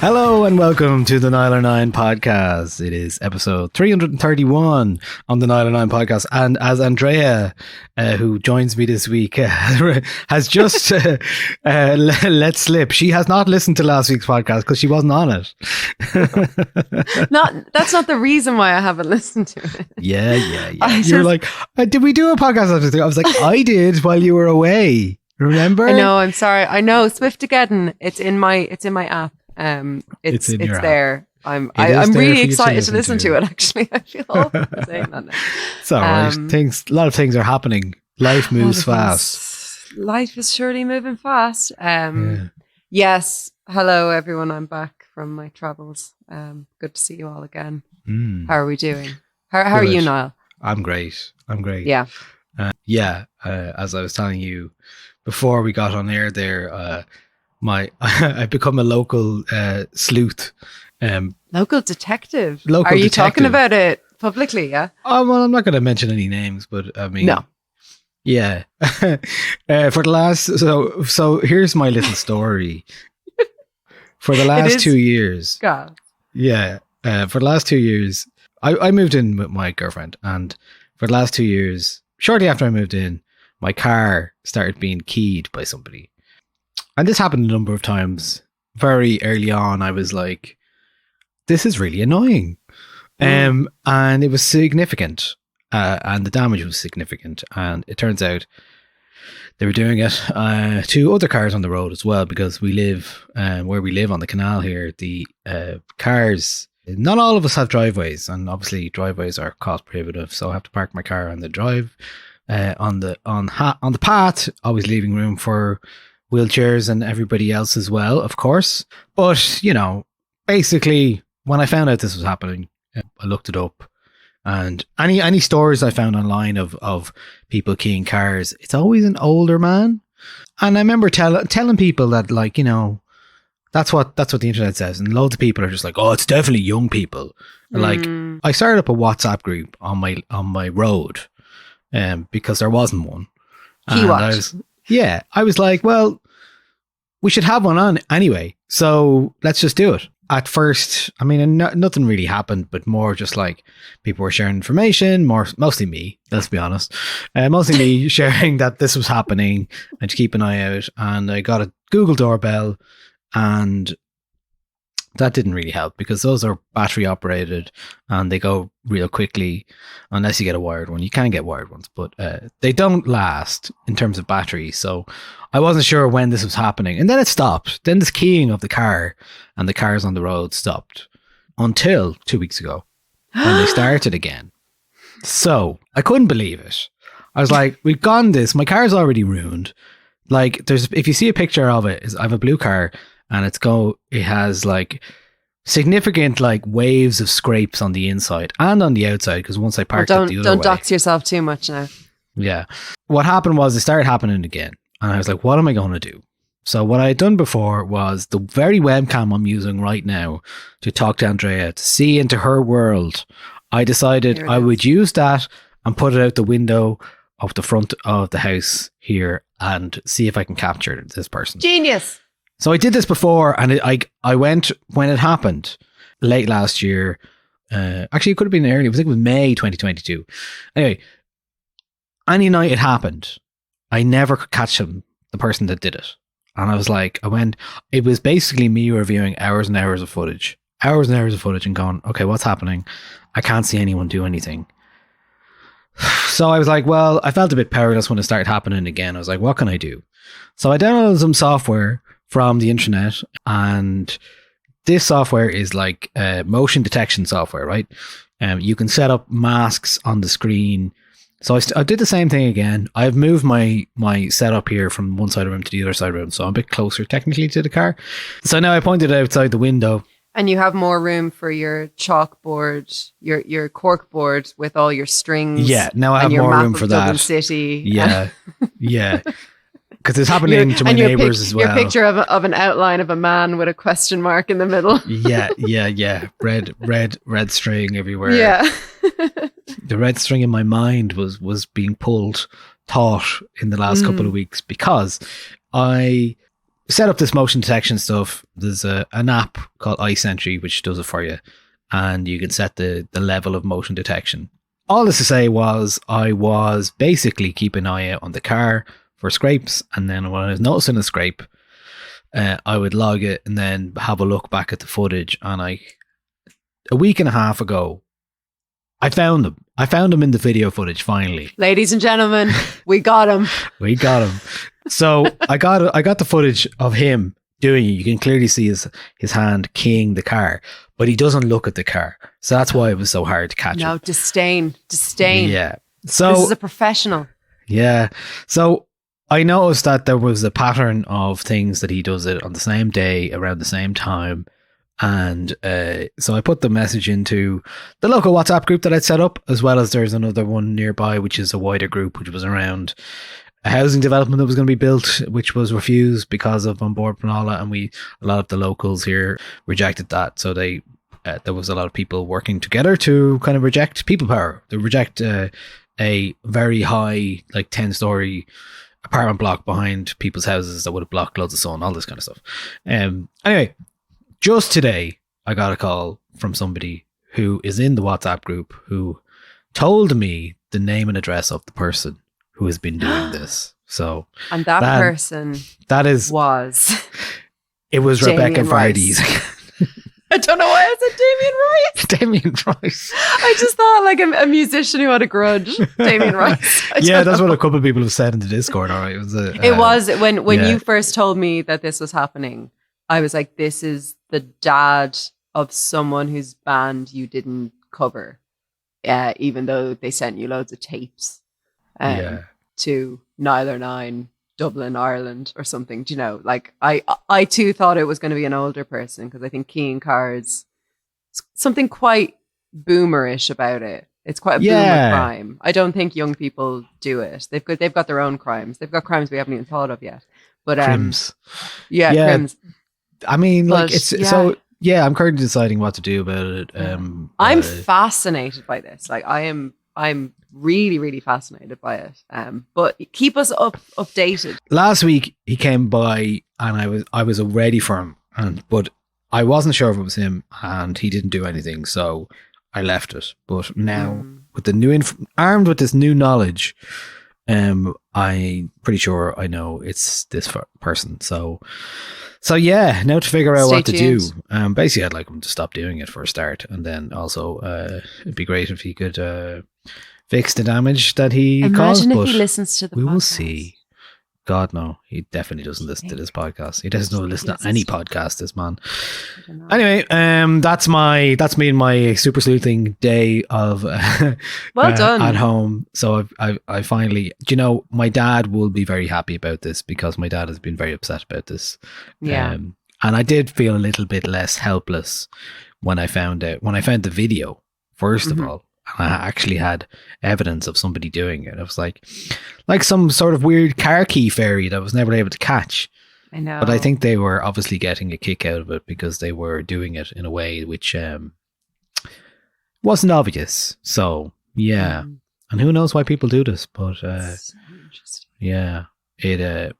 Hello and welcome to the Nile 9 podcast. It is episode 331 on the Nile 9 podcast. And as Andrea, who joins me this week, has just let slip, she has not listened to last week's podcast because she wasn't on it. That's not the reason why I haven't listened to it. Yeah. You're like, did we do a podcast after this? I was like, I did while you were away. Remember? I know. I'm sorry. I know. Swiftageddon. It's in my app. It's there. I'm really excited to listen to it. Actually, I feel awful saying that now. It's all right. A lot of things are happening. Life moves fast. Life is surely moving fast. Yes. Hello, everyone. I'm back from my travels. Good to see you all again. How are we doing? How are you, Niall? I'm great. Yeah. As I was telling you before we got on air, there. I've become a local sleuth. Local detective. Local Are you detective. talking about it publicly? Yeah. Oh, well, I'm not going to mention any names, but I mean, no. Yeah. For the last, so here's my little story. For the last 2 years. God. Yeah. For the last 2 years, I moved in with my girlfriend, and for the last 2 years, shortly after I moved in, my car started being keyed by somebody. And this happened a number of times. Very early on, I was like, this is really annoying. And it was significant. And the damage was significant. And it turns out they were doing it to other cars on the road as well, because we live where we live on the canal here. The cars, not all of us have driveways, and obviously driveways are cost prohibitive. So I have to park my car on the drive, on the path, always leaving room for wheelchairs and everybody else as well, of course. But, you know, basically, when I found out this was happening, I looked it up. And any stories I found online of people keying cars, it's always an older man. And I remember telling people that, like, you know, that's what the internet says. And loads of people are just like, oh, it's definitely young people. Like, I started up a WhatsApp group on my road because there wasn't one. I was like, well, we should have one on anyway, so let's just do it. At first, I mean, nothing really happened, but more just like people were sharing information, mostly me, let's be honest. Mostly me sharing that this was happening and to keep an eye out. And I got a Google doorbell, and that didn't really help because those are battery operated and they go real quickly unless you get a wired one. You can get wired ones, but they don't last in terms of battery. So I wasn't sure when this was happening. And then it stopped. Then this keying of the car and the cars on the road stopped until 2 weeks ago when they started again. So I couldn't believe it. I was like, we've gone this. My car's already ruined. Like, if you see a picture of it, I have a blue car. And it has like significant like waves of scrapes on the inside and on the outside, because once I parked it the other way. Don't dox yourself too much now. Yeah. What happened was it started happening again. And I was like, what am I going to do? So what I had done before was the very webcam I'm using right now to talk to Andrea, to see into her world. I decided I would use that and put it out the window of the front of the house here and see if I can capture this person. Genius. So I did this before, and I went when it happened late last year. Actually, it could have been early. I think it was May 2022. Anyway, any night it happened, I never could catch the person that did it. And I was like, it was basically me reviewing hours and hours of footage and going, okay, what's happening? I can't see anyone do anything. So I was like, well, I felt a bit powerless when it started happening again. I was like, what can I do? So I downloaded some software from the internet, and this software is like motion detection software, right? You can set up masks on the screen. So I did the same thing again. I've moved my setup here from one side of the room to the other side of the room, so I'm a bit closer technically to the car. So now I pointed outside the window. And you have more room for your chalkboard, your cork board with all your strings. Yeah, now I have more room for Dublin that. City. Yeah, yeah. Because it's happening to my neighbours as well. Your picture of an outline of a man with a question mark in the middle. Yeah. Red string everywhere. Yeah. The red string in my mind was being pulled taut in the last couple of weeks, because I set up this motion detection stuff. There's an app called iSentry which does it for you, and you can set the level of motion detection. All this to say was I was basically keeping an eye out on the car for scrapes, and then when I was noticing a scrape, I would log it and then have a look back at the footage. And a week and a half ago, I found them. I found them in the video footage finally. Ladies and gentlemen, we got him. We got him. So I got the footage of him doing it. You can clearly see his hand keying the car, but he doesn't look at the car. So that's why it was so hard to catch him. No, disdain. Yeah. So this is a professional. Yeah. So I noticed that there was a pattern of things that he does it on the same day around the same time. And so I put the message into the local WhatsApp group that I'd set up, as well as there's another one nearby, which is a wider group, which was around a housing development that was going to be built, which was refused because of On Board Panola, and a lot of the locals here rejected that. So there was a lot of people working together to kind of reject people power. They reject a very high, like 10-story apartment block behind people's houses that would have blocked loads of sun, all this kind of stuff. Anyway, just today, I got a call from somebody who is in the WhatsApp group who told me the name and address of the person who has been doing this. So, and that person was it was Rebecca Vardy's. I don't know why I said Damien Rice. Damien Rice. I just thought like a musician who had a grudge. Damien Rice. Yeah, that's what a couple of people have said in the Discord. All right, it was when you first told me that this was happening. I was like, this is the dad of someone whose band you didn't cover, even though they sent you loads of tapes to Niler 9, Dublin, Ireland or something. Do you know, like I too thought it was going to be an older person, because I think keying cars, something quite boomerish about it. It's quite a boomer crime. I don't think young people do it. They've got their own crimes. They've got crimes we haven't even thought of yet. But crimes. Crimes. I mean, like so. Yeah, I'm currently deciding what to do about it. I'm fascinated by this. Like, I'm really, really fascinated by it. But keep us updated. Last week he came by, and I was ready for him, but I wasn't sure if it was him, and he didn't do anything, so I left it. But now, with the new armed with this new knowledge, I'm pretty sure I know it's this person. So yeah, now to figure out what to do. Basically, I'd like him to stop doing it for a start, and then also it'd be great if he could fix the damage that he caused. Imagine if he listens to the podcast. We will see. God, no, he definitely doesn't listen to this podcast. He doesn't listen to any podcast, this man. Anyway, that's me and my super sleuthing day of well done at home. So I finally, my dad will be very happy about this, because my dad has been very upset about this. Yeah. And I did feel a little bit less helpless when I found the video, first of all. I actually had evidence of somebody doing it. It was like some sort of weird car key fairy that I was never able to catch. I know. But I think they were obviously getting a kick out of it, because they were doing it in a way which wasn't obvious. So, yeah. And who knows why people do this. But so interesting. Yeah, it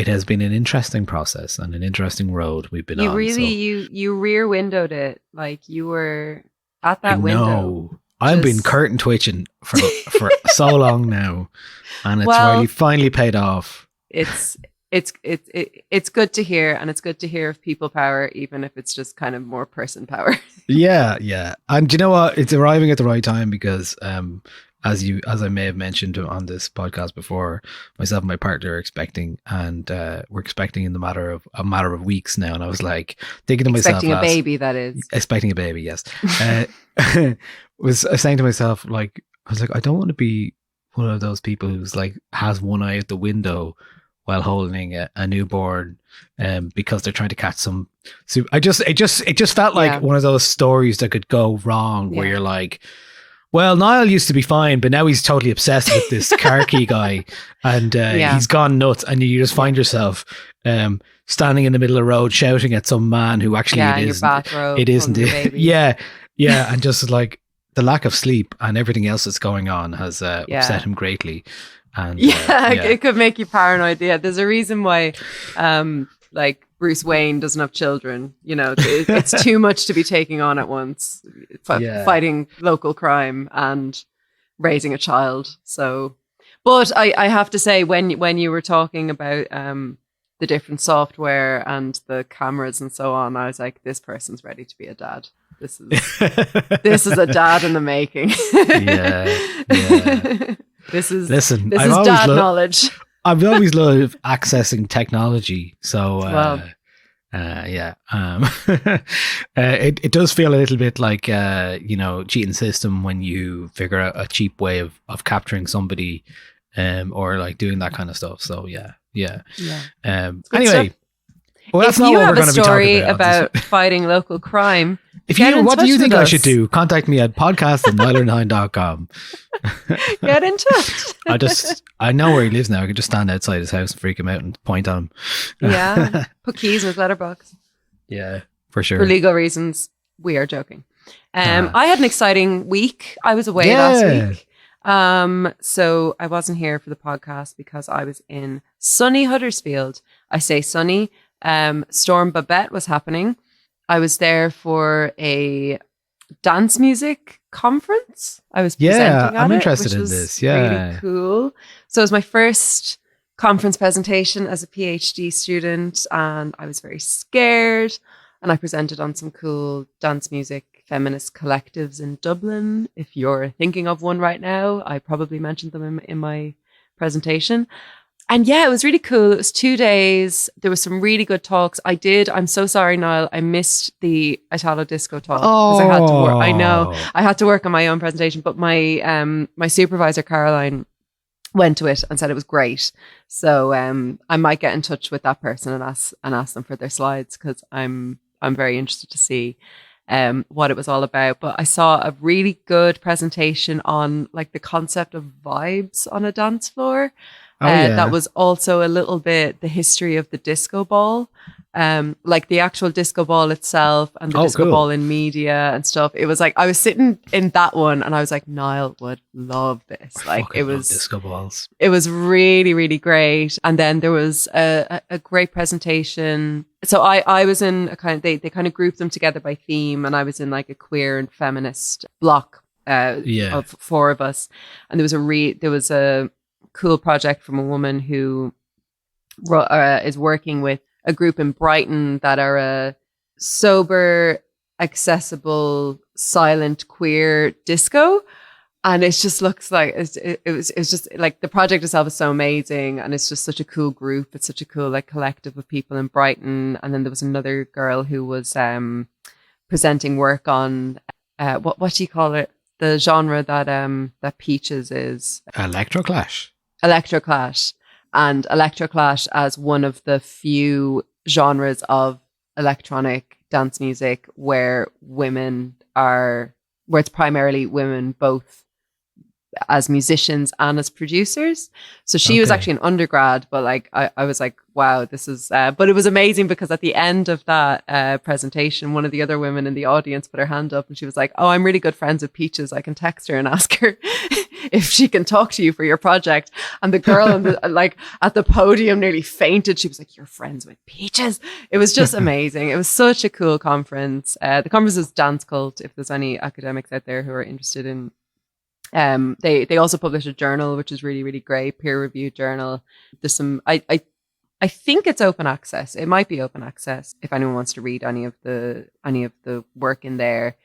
has been an interesting process and an interesting road we've been on. You rear windowed it. Like, you were at that window. I've been curtain twitching for so long now, and it's really finally paid off. It's good to hear, and it's good to hear of people power, even if it's just kind of more person power. Yeah, and do you know what? It's arriving at the right time, because as I may have mentioned on this podcast before, myself and my partner are expecting, and we're expecting in a matter of weeks now. And I was like thinking to myself, expecting a baby, that is. Expecting a baby, yes. Was saying to myself, I was like, I don't want to be one of those people who's like has one eye out the window while holding a newborn, because they're trying to catch some. So it just felt like one of those stories that could go wrong, where you're like, well, Niall used to be fine, but now he's totally obsessed with this car key guy, and he's gone nuts, and you just find yourself standing in the middle of the road shouting at some man who actually it isn't. Yeah, and just like the lack of sleep and everything else that's going on has upset him greatly. And it could make you paranoid. Yeah, there's a reason why like Bruce Wayne doesn't have children. You know, it's too much to be taking on at once. Fighting local crime and raising a child. So, but I have to say, when you were talking about the different software and the cameras and so on, I was like, this person's ready to be a dad. This is a dad in the making. This is dad knowledge. I've always loved accessing technology. So it does feel a little bit like cheating system when you figure out a cheap way of capturing somebody, or like doing that kind of stuff. So anyway, well, that's not what we're going to be talking about. If you have a story about fighting local crime, what do you think I should do? Contact me at podcast@nilerndine.com. Get in touch. I know where he lives now. I can just stand outside his house and freak him out and point at him. Yeah. Put keys in his letterbox. Yeah, for sure. For legal reasons. We are joking. I had an exciting week. I was away last week. So I wasn't here for the podcast because I was in sunny Huddersfield. I say sunny. Storm Babette was happening. I was there for a dance music conference. I was presenting I'm on interested it, in this. Yeah, really cool. So it was my first conference presentation as a PhD student, and I was very scared. And I presented on some cool dance music feminist collectives in Dublin. If you're thinking of one right now, I probably mentioned them in my presentation. And yeah, it was really cool. It was 2 days. There were some really good talks. I'm so sorry, Niall. I missed the Italo Disco talk because I had to work. I know I had to work on my own presentation, but my supervisor, Caroline, went to it and said it was great. So I might get in touch with that person and ask them for their slides, because I'm very interested to see what it was all about. But I saw a really good presentation on like the concept of vibes on a dance floor. That was also a little bit the history of the disco ball, like the actual disco ball itself and the disco ball in media and stuff. It was like I was sitting in that one and I was like, Niall would love this. Like it was disco balls. It was really, really great. And then there was a great presentation. So I was in a kind of they kind of grouped them together by theme, and I was in like a queer and feminist block of 4 of us, and there was a cool project from a woman who is working with a group in Brighton that are a sober, accessible, silent queer disco. And it just looks like it's just like the project itself is so amazing, and it's just such a cool group. It's such a cool like collective of people in Brighton. And then there was another girl who was presenting work on what do you call it? The genre that Peaches is Electroclash. And Electroclash as one of the few genres of electronic dance music where it's primarily women, both as musicians and as producers. So she was actually an undergrad, but like I was like, wow, this is but it was amazing because at the end of that presentation, one of the other women in the audience put her hand up and she was like, oh, I'm really good friends with Peaches. I can text her and ask her if she can talk to you for your project. And the girl at the podium nearly fainted. She was like, you're friends with Peaches. It was just amazing. It was such a cool conference. The conference is Dance Cult, if there's any academics out there who are interested in. They also publish a journal, which is really, really great, peer-reviewed journal. There's some, I think it's open access. It might be open access if anyone wants to read any of the work in there.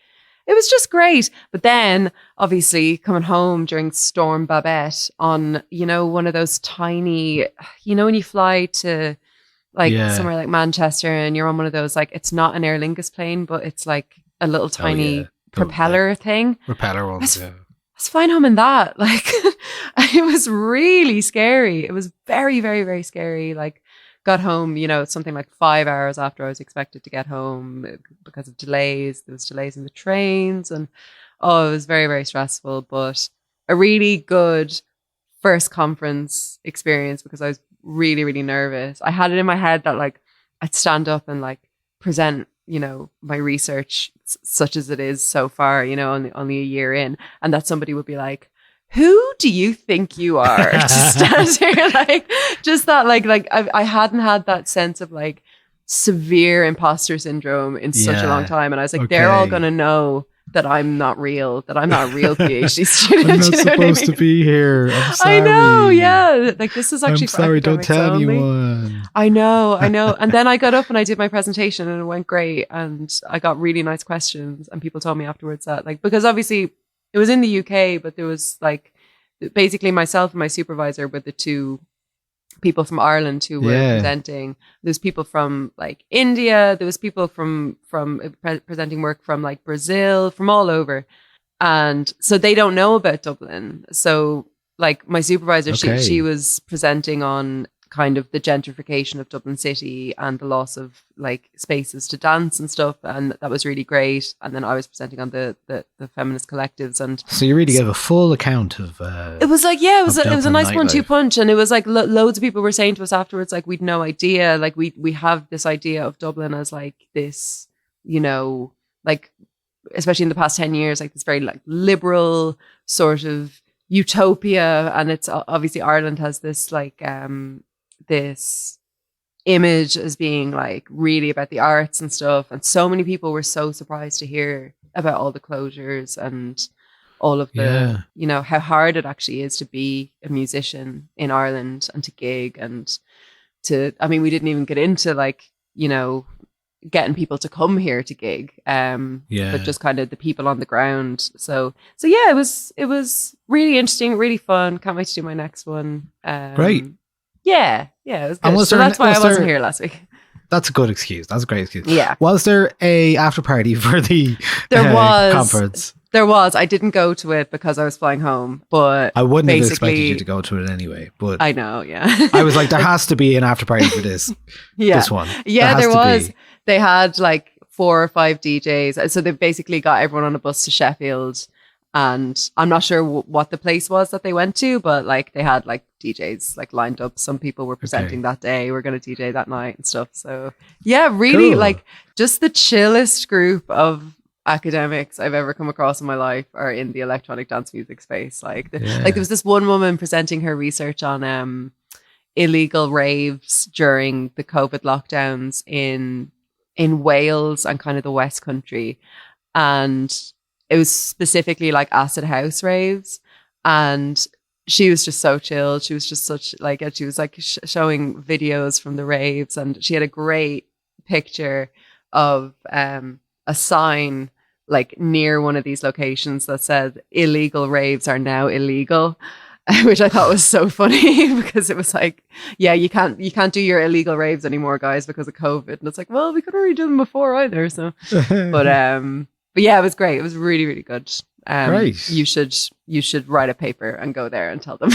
It was just great. But then obviously coming home during Storm Babette on, one of those tiny, when you fly to somewhere like Manchester and you're on one of those, like, it's not an Aer Lingus plane, but it's like a little tiny propeller thing. Propeller ones, I was flying home in that. Like, it was really scary. It was very, very, very scary. Like, got home, something like 5 hours after I was expected to get home because of delays. There was delays in the trains, and it was very, very stressful. But a really good first conference experience because I was really, really nervous. I had it in my head that like I'd stand up and like present, my research such as it is so far, only a year in, and that somebody would be like, who do you think you are to stand here? Like, just that, like I hadn't had that sense of like severe imposter syndrome in such a long time. And I was like, they're all going to know that I'm not real, that I'm not a real PhD student. I'm not supposed to be here. I'm sorry. I know, yeah. Like, this is actually I'm sorry, don't tell only. anyone. I know. And then I got up and I did my presentation and it went great. And I got really nice questions. And people told me afterwards that, like, because obviously it was in the UK, but there was like, basically myself and my supervisor were the two people from Ireland who were presenting. There's people from like India. There was people from presenting work from like Brazil, from all over. And so they don't know about Dublin. So like my supervisor, she was presenting on kind of the gentrification of Dublin city and the loss of like spaces to dance and stuff. And that was really great. And then I was presenting on the feminist collectives. And so you really gave a full account of it was like, it was a nice 1-2 punch. And it was like loads of people were saying to us afterwards, like, we'd no idea, like we have this idea of Dublin as like this, you know, like especially in the past 10 years, like this very like liberal sort of utopia. And it's obviously Ireland has this like this image as being like really about the arts and stuff. And so many people were so surprised to hear about all the closures and all of the, you know, how hard it actually is to be a musician in Ireland and to gig and to, I mean, we didn't even get into like, you know, getting people to come here to gig, but just kind of the people on the ground. So yeah, it was really interesting, really fun. Can't wait to do my next one. Great. Yeah, it was good. So that's why I wasn't here last week. That's a good excuse. That's a great excuse. Yeah. Was there a after party for the conference? There was. I didn't go to it because I was flying home, but I wouldn't have expected you to go to it anyway. But I know, yeah. I was like, there has to be an after party for this. This one. Yeah, there was. They had like 4 or 5 DJs. So they basically got everyone on a bus to Sheffield. And I'm not sure what the place was that they went to, but like they had like DJs like lined up. Some people were presenting that day. We're going to DJ that night and stuff. So yeah, really like just the chillest group of academics I've ever come across in my life are in the electronic dance music space. Like, like there was this one woman presenting her research on illegal raves during the COVID lockdowns in Wales and kind of the West Country. And it was specifically like acid house raves. And she was just so chilled. She was just such like, she was like showing videos from the raves. And she had a great picture of a sign like near one of these locations that said illegal raves are now illegal, which I thought was so funny because it was like, yeah, you can't do your illegal raves anymore, guys, because of COVID. And it's like, well, we couldn't really do them before either. So, but yeah, it was great. It was really, really good. Great. You should write a paper and go there and tell them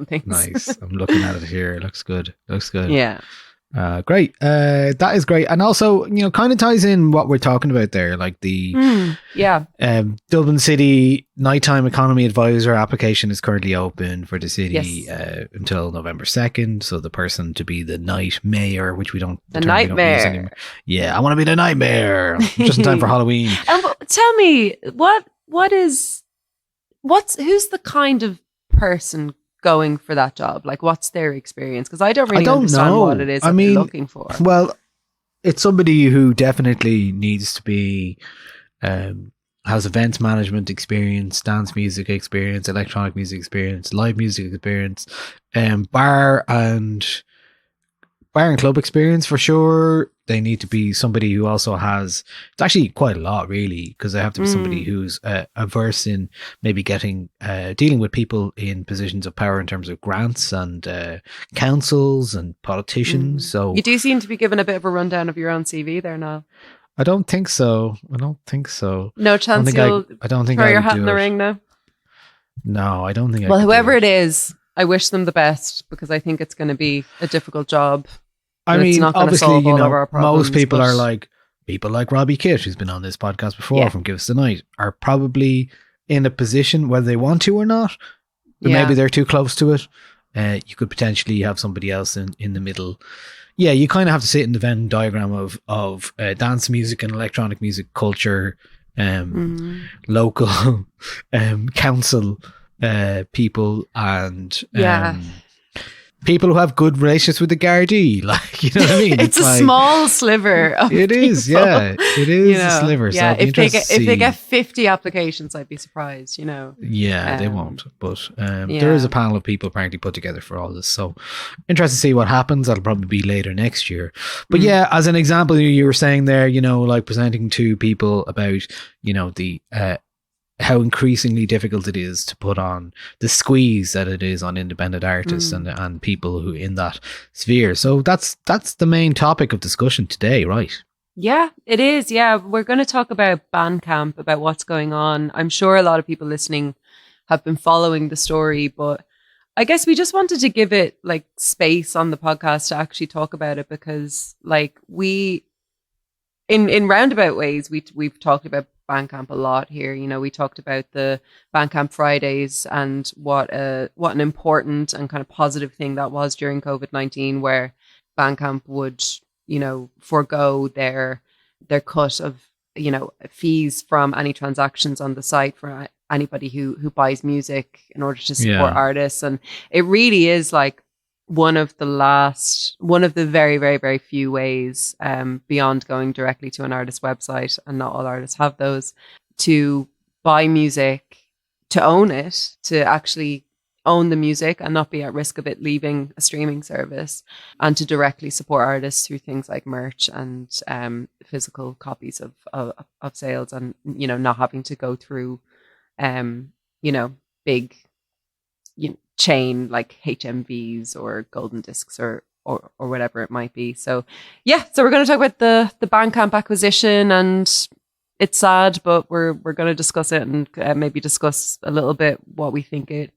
things. Nice. I'm looking at it here. It looks good. Yeah. Great. That is great. And also, you know, kind of ties in what we're talking about there, like the Dublin City Nighttime Economy Advisor application is currently open for the city until November 2nd. So the person to be the night mayor, which we don't... The nightmare. Yeah, I want to be the nightmare. Just in time for Halloween. Tell me, who's the kind of person going for that job? Like, what's their experience? Because I don't really understand what it is they're looking for. Well, it's somebody who definitely needs to be has events management experience, dance music experience, electronic music experience, live music experience, bar and club experience for sure. They need to be somebody who also has, it's actually quite a lot really, because they have to be somebody who's averse in maybe getting, dealing with people in positions of power in terms of grants and councils and politicians. So you do seem to be given a bit of a rundown of your own CV there now. I don't think so. No chance you'll throw your hat in the ring now? No, I don't think Well, whoever it is, I wish them the best because I think it's going to be a difficult job. I mean, obviously, you know, most people are like, people like Robbie Kitt, who's been on this podcast before from Give Us the Night, are probably in a position whether they want to or not, but maybe they're too close to it. You could potentially have somebody else in the middle. Yeah, you kind of have to sit in the Venn diagram of dance music and electronic music culture, local council people and people who have good relationships with the Gardaí. Like, you know what I mean? It's a like, small sliver of it is, people, yeah. It is a sliver. Yeah, So if they get 50 applications, I'd be surprised, Yeah, they won't. But there is yeah. a panel of people apparently put together for all this. So interested to see what happens. That'll probably be later next year. But yeah, as an example, you were saying there, like presenting to people about, the how increasingly difficult it is to put on the squeeze that it is on independent artists and people who in that sphere. So that's the main topic of discussion today, right? Yeah, it is. Yeah, we're going to talk about Bandcamp, about what's going on. I'm sure a lot of people listening have been following the story, but I guess we just wanted to give it like space on the podcast to actually talk about it, because like in roundabout ways, we've talked about Bandcamp a lot here. We talked about the Bandcamp Fridays and what an important and kind of positive thing that was during COVID-19, where Bandcamp would, forego their cut of, fees from any transactions on the site for anybody who buys music in order to support artists. And it really is like one of the very, very, very few ways, beyond going directly to an artist's website, and not all artists have those, to buy music, to own it, to actually own the music and not be at risk of it leaving a streaming service, and to directly support artists through things like merch and physical copies of sales, and not having to go through big chain like HMVs or golden discs or whatever it might be. So we're going to talk about the Bandcamp acquisition, and it's sad, but we're going to discuss it and maybe discuss a little bit what we think it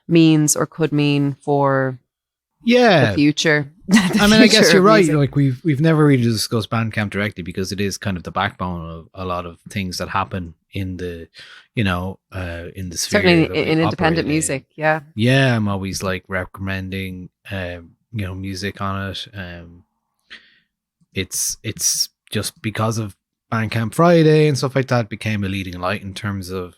means or could mean for the future. I guess you're right. Like we've never really discussed Bandcamp directly, because it is kind of the backbone of a lot of things that happen in the, in the sphere. Certainly in independent music. Yeah. Yeah. I'm always like recommending, music on it. It's just because of Bandcamp Friday and stuff like that became a leading light in terms of,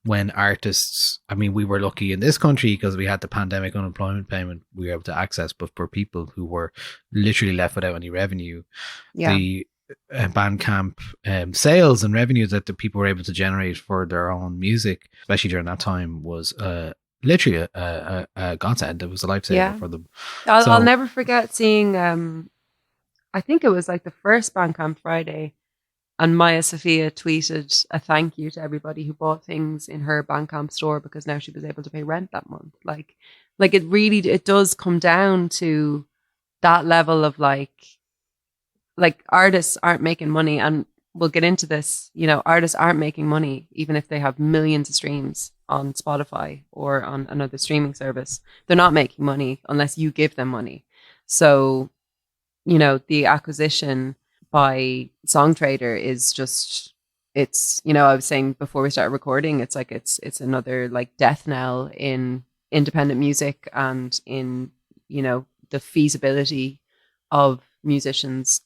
when artists, we were lucky in this country because we had the pandemic unemployment payment we were able to access, but for people who were literally left without any revenue, the Bandcamp sales and revenue that the people were able to generate for their own music, especially during that time, was literally a godsend. It was a lifesaver for them. I'll never forget seeing, I think it was like the first Bandcamp Friday, and Maya Sophia tweeted a thank you to everybody who bought things in her Bandcamp store, because now she was able to pay rent that month. Like it does come down to that level of like artists aren't making money, and we'll get into this, artists aren't making money even if they have millions of streams on Spotify or on another streaming service. They're not making money unless you give them money. So, the acquisition by Songtradr is just, it's, I was saying before we started recording, it's like it's another like death knell in independent music and in, the feasibility of musicians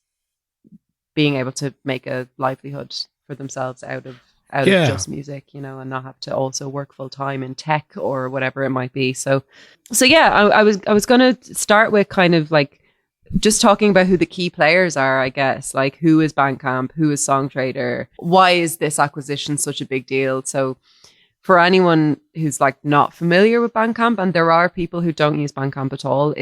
being able to make a livelihood for themselves out of just music, and not have to also work full time in tech or whatever it might be. So I was going to start with kind of like just talking about who the key players are, I guess. Like, who is Bandcamp? Who is Songtradr? Why is this acquisition such a big deal? So for anyone who's like not familiar with Bandcamp, and there are people who don't use Bandcamp at all,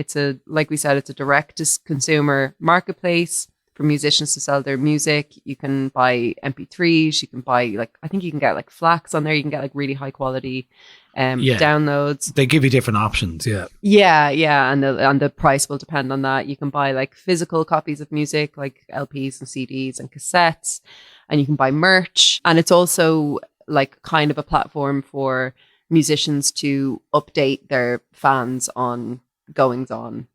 like we said, it's a direct to consumer marketplace for musicians to sell their music. You can buy MP3s, you can buy I think you can get like FLACs on there, you can get like really high quality downloads. They give you different options. And the price will depend on that. You can buy like physical copies of music, like LPs and CDs and cassettes, and you can buy merch. And it's also like kind of a platform for musicians to update their fans on goings on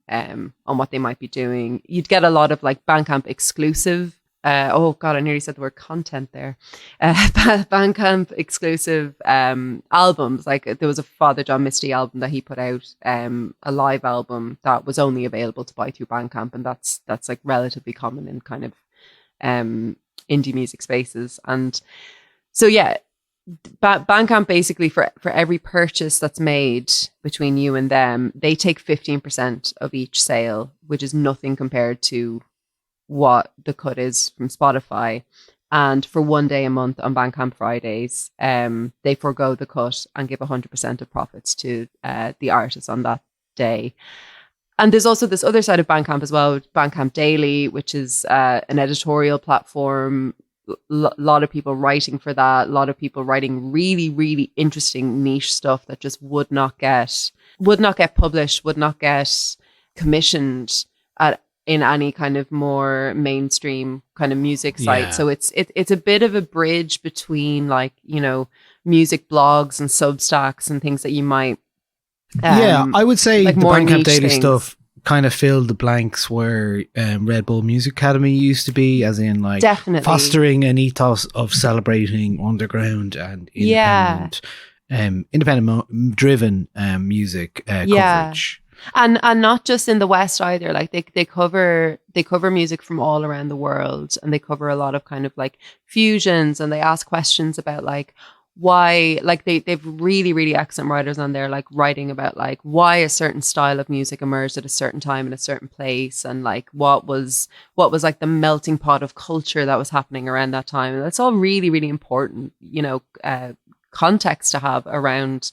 what they might be doing. You'd get a lot of like Bandcamp exclusive I nearly said the word content there. Bandcamp exclusive albums. Like there was a Father John Misty album that he put out, a live album that was only available to buy through Bandcamp, and that's like relatively common in kind of indie music spaces. And so Bandcamp basically for every purchase that's made between you and them, they take 15% of each sale, which is nothing compared to what the cut is from Spotify. And for 1 day a month on Bandcamp Fridays, they forego the cut and give 100% of profits to the artists on that day. And there's also this other side of Bandcamp as well, Bandcamp Daily, which is an editorial platform. Lot of people writing for that. A lot of people writing really, really interesting niche stuff that just would not get published, would not get commissioned in any kind of more mainstream kind of music site. Yeah. So it's a bit of a bridge between like, you know, music blogs and Substacks and things that you might. I would say like the more Bandcamp niche Daily things. stuff kind of filled the blanks where Red Bull Music Academy used to be, as in like Definitely. fostering an ethos of celebrating underground and independent driven music coverage. And not just in the West either. Like they cover music from all around the world, and they cover a lot of kind of like fusions, and they ask questions about like why, like they've really, really excellent writers on there, like writing about like why a certain style of music emerged at a certain time in a certain place, and like what was like the melting pot of culture that was happening around that time. And that's all really, really important, you know, context to have around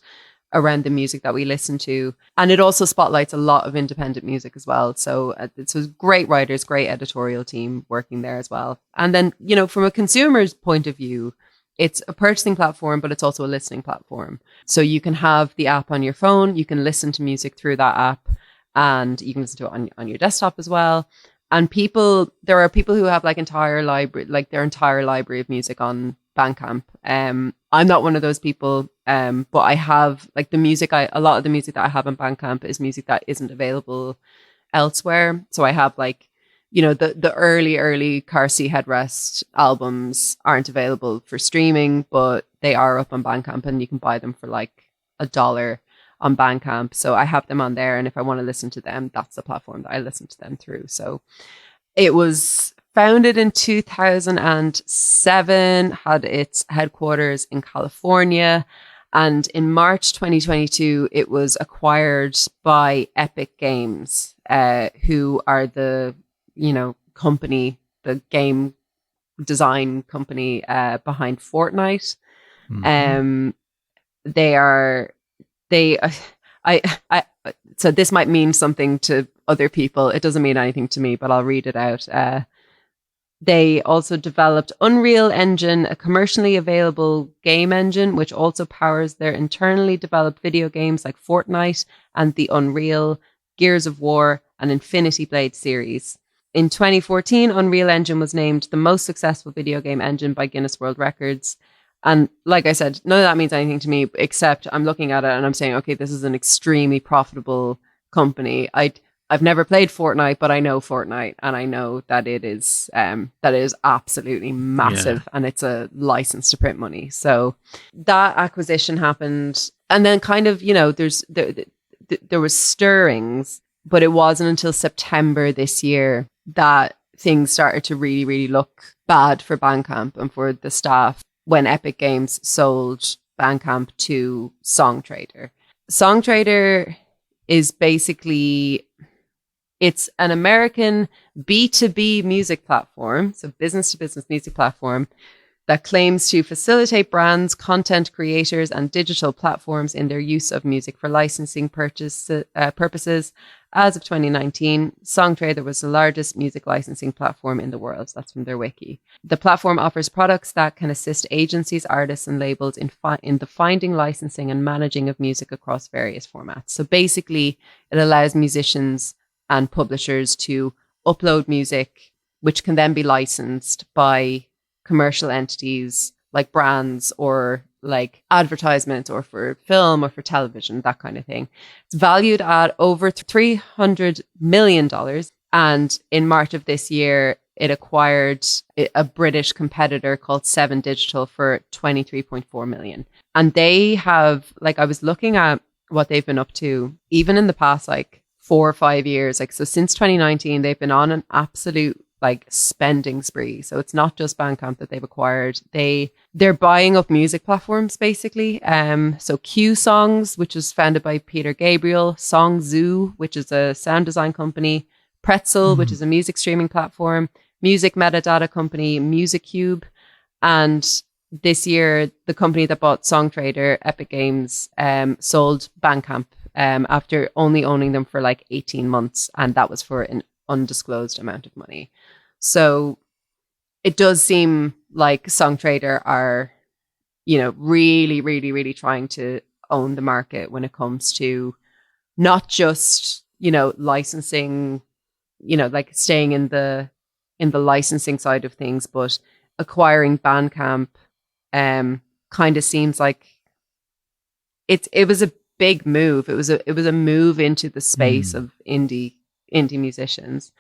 the music that we listen to. And it also spotlights a lot of independent music as well. So it's great writers, great editorial team working there as well. And then, you know, from a consumer's point of view, it's a purchasing platform, but it's also a listening platform. So you can have the app on your phone, you can listen to music through that app, and you can listen to it on your desktop as well. And there are people who have like their entire library of music on Bandcamp. I'm not one of those people, but I have like a lot of the music that I have on Bandcamp is music that isn't available elsewhere. So I have like, you know, the early Car Seat Headrest albums aren't available for streaming, but they are up on Bandcamp, and you can buy them for like $1 on Bandcamp. So I have them on there, and if I want to listen to them, that's the platform that I listen to them through. So it was founded in 2007, had its headquarters in California, and in March 2022, it was acquired by Epic Games, who are the, you know, company, the game design company behind Fortnite. So this might mean something to other people. It doesn't mean anything to me, but I'll read it out. They also developed Unreal Engine, a commercially available game engine, which also powers their internally developed video games like Fortnite and the Unreal, Gears of War, and Infinity Blade series. In 2014, Unreal Engine was named the most successful video game engine by Guinness World Records. And like I said, none of that means anything to me, except I'm looking at it and I'm saying, okay, this is an extremely profitable company. I've never played Fortnite, but I know Fortnite, and I know that it is absolutely massive, and it's a license to print money. So that acquisition happened, and then kind of, you know, there was stirrings, but it wasn't until September this year that things started to really, really look bad for Bandcamp and for the staff when Epic Games sold Bandcamp to Songtradr. Songtradr is basically, it's an American B2B music platform, so business to business music platform, that claims to facilitate brands, content creators, and digital platforms in their use of music for licensing purposes. As of 2019, Songtradr was the largest music licensing platform in the world. That's from their wiki. The platform offers products that can assist agencies, artists, and labels in the finding, licensing, and managing of music across various formats. So basically, it allows musicians and publishers to upload music, which can then be licensed by commercial entities like brands or like advertisements or for film or for television, that kind of thing. It's valued at over $300 million. And in March of this year, it acquired a British competitor called 7 Digital for 23.4 million. And they have, like, I was looking at what they've been up to, even in the past, like 4 or 5 years. Like, so since 2019, they've been on an absolute like spending spree. So it's not just Bandcamp that they've acquired. They're buying up music platforms basically. So Q Songs, which was founded by Peter Gabriel, Song Zoo, which is a sound design company, Pretzel, which is a music streaming platform, music metadata company, Music Cube, and this year the company that bought Songtradr, Epic Games, sold Bandcamp after only owning them for like 18 months, and that was for an undisclosed amount of money. So it does seem like Songtradr are, really, really, really trying to own the market when it comes to not just, licensing, like staying in the licensing side of things, but acquiring Bandcamp kind of seems like it was a big move. It was a move into the space of indie musicians.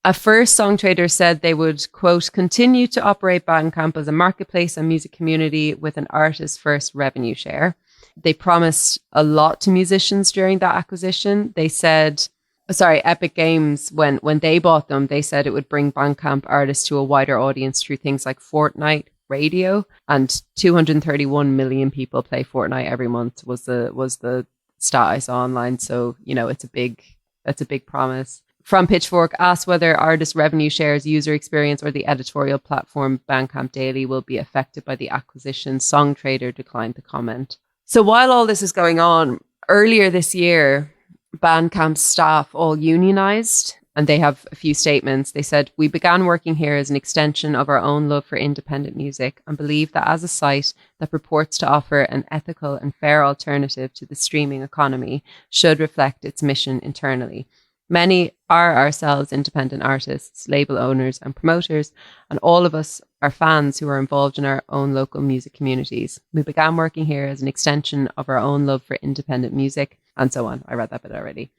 At first, Songtradr said they would, quote, continue to operate Bandcamp as a marketplace and music community with an artist first revenue share. They promised a lot to musicians during that acquisition. They said, Epic Games, when they bought them, they said it would bring Bandcamp artists to a wider audience through things like Fortnite radio, and 231 million people play Fortnite every month was the stat I saw online. So, it's a big promise. From Pitchfork, asked whether artist revenue shares, user experience, or the editorial platform Bandcamp Daily will be affected by the acquisition, Songtradr declined to comment. So while all this is going on, earlier this year, Bandcamp staff all unionized, and they have a few statements. They said, "We began working here as an extension of our own love for independent music and believe that as a site that purports to offer an ethical and fair alternative to the streaming economy should reflect its mission internally. Many are ourselves independent artists, label owners and promoters, and all of us are fans who are involved in our own local music communities. We began working here as an extension of our own love for independent music," and so on. I read that bit already.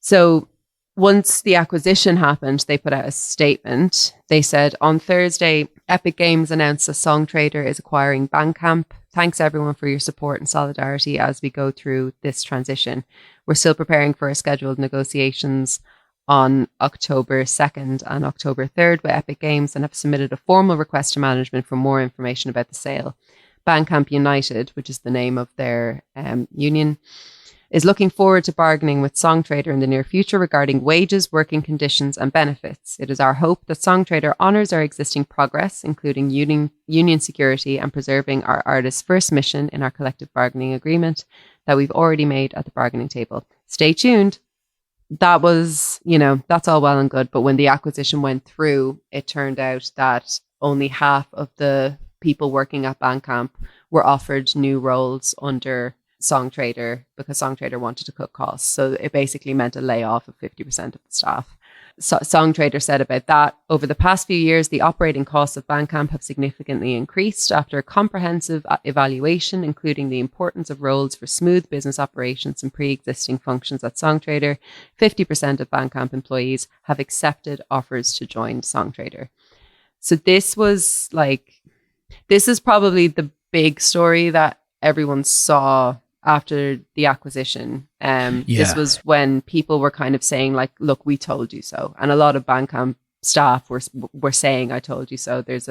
So once the acquisition happened, they put out a statement. They said, "On Thursday, Epic Games announced that Songtradr is acquiring Bandcamp. Thanks everyone for your support and solidarity as we go through this transition. We're still preparing for our scheduled negotiations on October 2nd and October 3rd with Epic Games and have submitted a formal request to management for more information about the sale. Bandcamp United, which is the name of their union, is looking forward to bargaining with Songtradr in the near future regarding wages, working conditions, and benefits. It is our hope that Songtradr honours our existing progress, including union security and preserving our artists' first mission in our collective bargaining agreement that we've already made at the bargaining table. Stay tuned." That was, that's all well and good. But when the acquisition went through, it turned out that only half of the people working at Bandcamp were offered new roles under Songtradr because Songtradr wanted to cut costs. So it basically meant a layoff of 50% of the staff. Songtradr said about that, "Over the past few years, the operating costs of Bandcamp have significantly increased. After a comprehensive evaluation, including the importance of roles for smooth business operations and pre-existing functions at Songtradr, 50% of Bandcamp employees have accepted offers to join Songtradr." So this is probably the big story that everyone saw after the acquisition. This was when people were kind of saying like, "Look, we told you so." And a lot of Bandcamp staff were saying, "I told you so." There's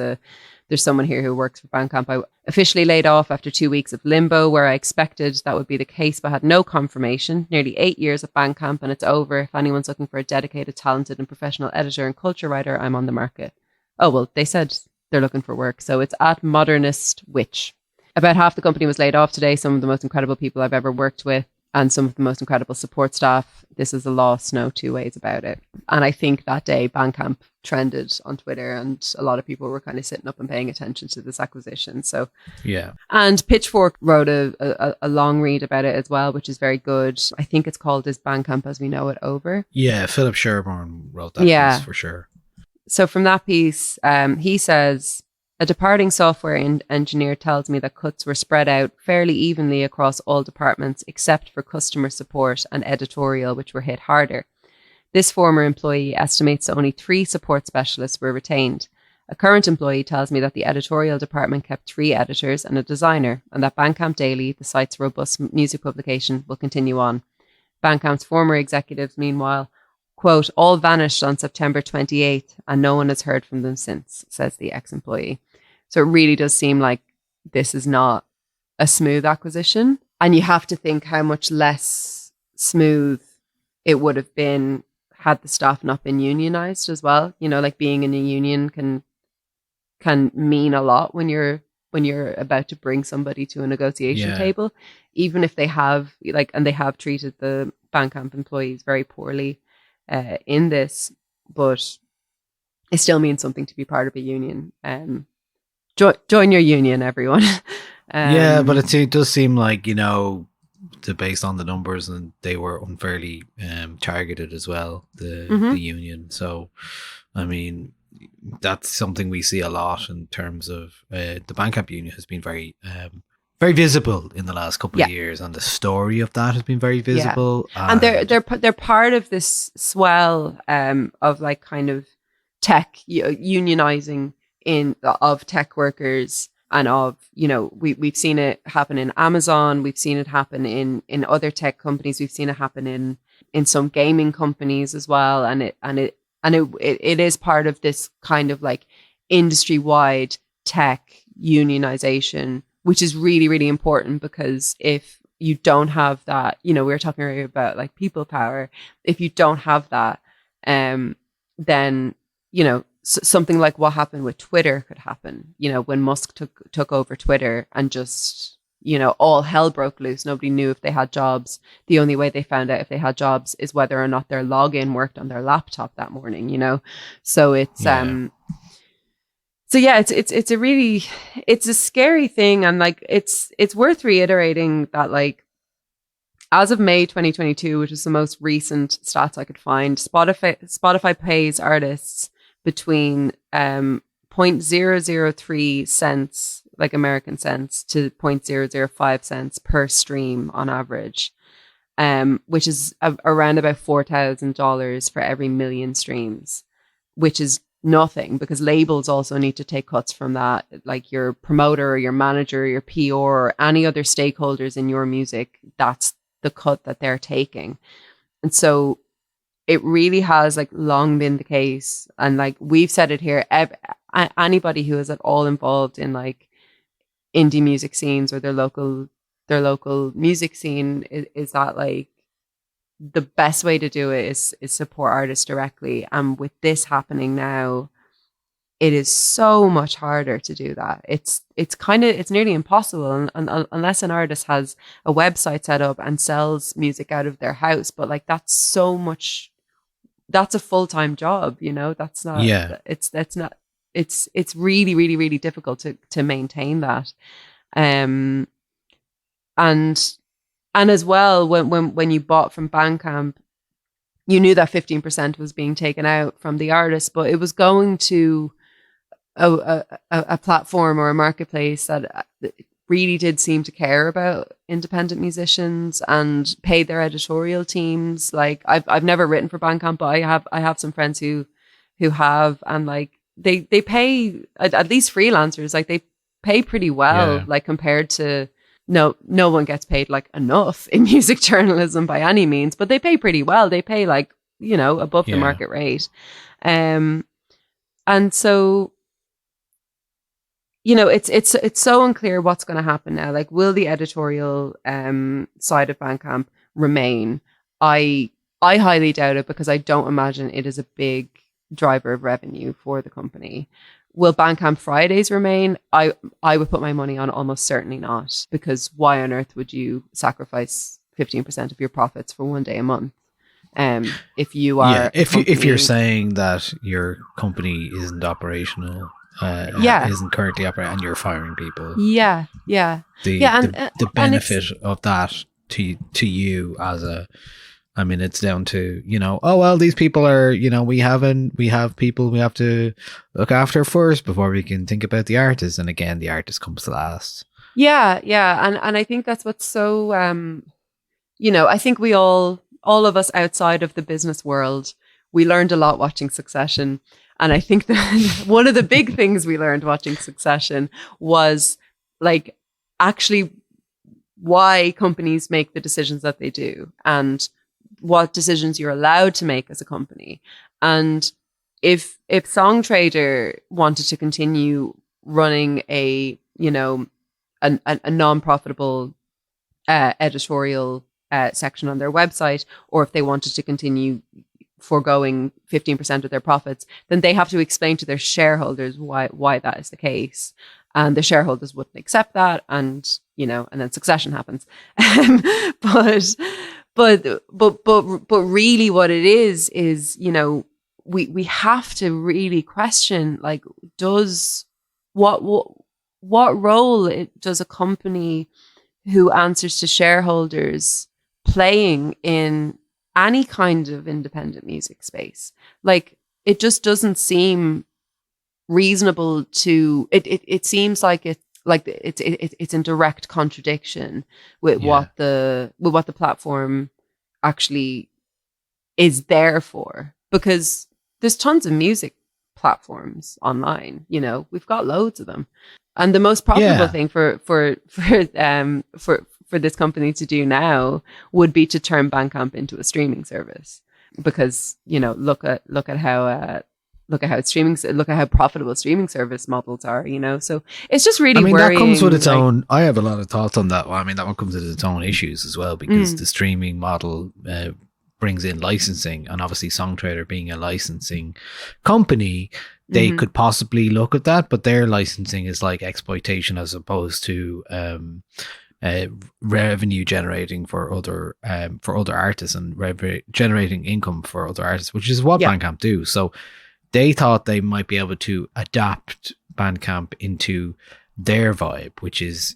someone here who works for Bandcamp. I officially laid off after 2 weeks of limbo where I expected that would be the case, but had no confirmation. Nearly 8 years at Bandcamp and it's over. If anyone's looking for a dedicated, talented and professional editor and culture writer, I'm on the market. Oh, well, they said they're looking for work. So it's at Modernist Witch. About half the company was laid off today. Some of the most incredible people I've ever worked with and some of the most incredible support staff. This is a loss, no two ways about it. And I think that day Bandcamp trended on Twitter and a lot of people were kind of sitting up and paying attention to this acquisition. So yeah. And Pitchfork wrote a long read about it as well, which is very good. I think it's called "Is Bandcamp as We Know It Over?" Yeah, Philip Sherborne wrote that piece for sure. So from that piece, he says, "A departing software engineer tells me that cuts were spread out fairly evenly across all departments except for customer support and editorial, which were hit harder. This former employee estimates that only 3 support specialists were retained. A current employee tells me that the editorial department kept 3 editors and a designer, and that Bandcamp Daily, the site's robust music publication, will continue on. Bandcamp's former executives, meanwhile, quote, all vanished on September 28th and no one has heard from them since, says the ex-employee. So it really does seem like this is not a smooth acquisition. And you have to think how much less smooth it would have been had the staff not been unionized as well. You know, like being in a union can mean a lot when you're about to bring somebody to a negotiation table, even if they have and they have treated the Bandcamp employees very poorly in this, but it still means something to be part of a union. Join your union, everyone. But it does seem like, you know, based on the numbers, and they were unfairly targeted as well, the union. So, I mean, that's something we see a lot in terms of the Bandcamp Union has been very visible in the last couple of years, and the story of that has been very visible. And they're part of this swell of like kind of tech unionizing of tech workers, and of, you know, we've seen it happen in Amazon, we've seen it happen in other tech companies, we've seen it happen in some gaming companies as well, and it is part of this kind of like industry-wide tech unionization, which is really, really important, because if you don't have that, you know, we were talking earlier about like people power. If you don't have that, then, you know, something like what happened with Twitter could happen. You know, when Musk took over Twitter and just, you know, all hell broke loose. Nobody knew if they had jobs. The only way they found out if they had jobs is whether or not their login worked on their laptop that morning, you know? So it's, it's a scary thing. And like, it's worth reiterating that, like, as of May 2022, which is the most recent stats I could find, Spotify pays artists between 0.003 cents, like American cents, to 0.005 cents per stream on average, which is around about $4,000 for every million streams, which is nothing, because labels also need to take cuts from that, like your promoter or your manager or your PR or any other stakeholders in your music. That's the cut that they're taking. And so it really has like long been the case, and like we've said it here, anybody who is at all involved in like indie music scenes or their local music scene is that like the best way to do it is support artists directly. And with this happening now, it is so much harder to do that. It's nearly impossible unless an artist has a website set up and sells music out of their house. But like, that's a full-time job, you know. It's really, really, really difficult to maintain that. And as well, when you bought from Bandcamp, you knew that 15% was being taken out from the artist, but it was going to a platform or a marketplace that really did seem to care about independent musicians and pay their editorial teams. Like I've never written for Bandcamp, but I have some friends who have, and like they pay, at least freelancers, like they pay pretty well, like compared to no one gets paid like enough in music journalism by any means, but they pay pretty well. They pay like, you know, above the market rate. And so, you know, it's so unclear what's going to happen now. Like, will the editorial side of Bandcamp remain? I highly doubt it, because I don't imagine it is a big driver of revenue for the company. Will Bandcamp Fridays remain? I would put my money on almost certainly not, because why on earth would you sacrifice 15% of your profits for one day a month? If you are, if you're saying that your company isn't operational. Isn't currently operating, and you're firing people. The benefit of that to you as a, I mean, it's down to, you know, oh well, these people are, you know, we have people we have to look after first before we can think about the artist, and again, the artist comes last. And I think that's what's so you know, I think we all of us outside of the business world, we learned a lot watching Succession. And I think that one of the big things we learned watching Succession was like actually why companies make the decisions that they do. And what decisions you're allowed to make as a company. And if Songtradr wanted to continue running a non-profitable editorial section on their website, or if they wanted to continue foregoing 15% of their profits, then they have to explain to their shareholders why that is the case. And the shareholders wouldn't accept that, and then succession happens. But really what it is, we have to really question, like, what role does a company who answers to shareholders playing in any kind of independent music space? Like, it just doesn't seem reasonable to it seems like it's in direct contradiction with what the platform actually is there for, because there's tons of music platforms online. We've got loads of them, and the most profitable thing for this company to do now would be to turn Bandcamp into a streaming service, because look at how profitable streaming service models are. So it's just really worrying. That comes with its own. I have a lot of thoughts on that. Well, that one comes with its own issues as well, because the streaming model brings in licensing, and obviously Songtradr being a licensing company, they could possibly look at that, but their licensing is like exploitation as opposed to revenue generating for other artists, and generating income for other artists, which is what Bandcamp do. So they thought they might be able to adapt Bandcamp into their vibe, which is,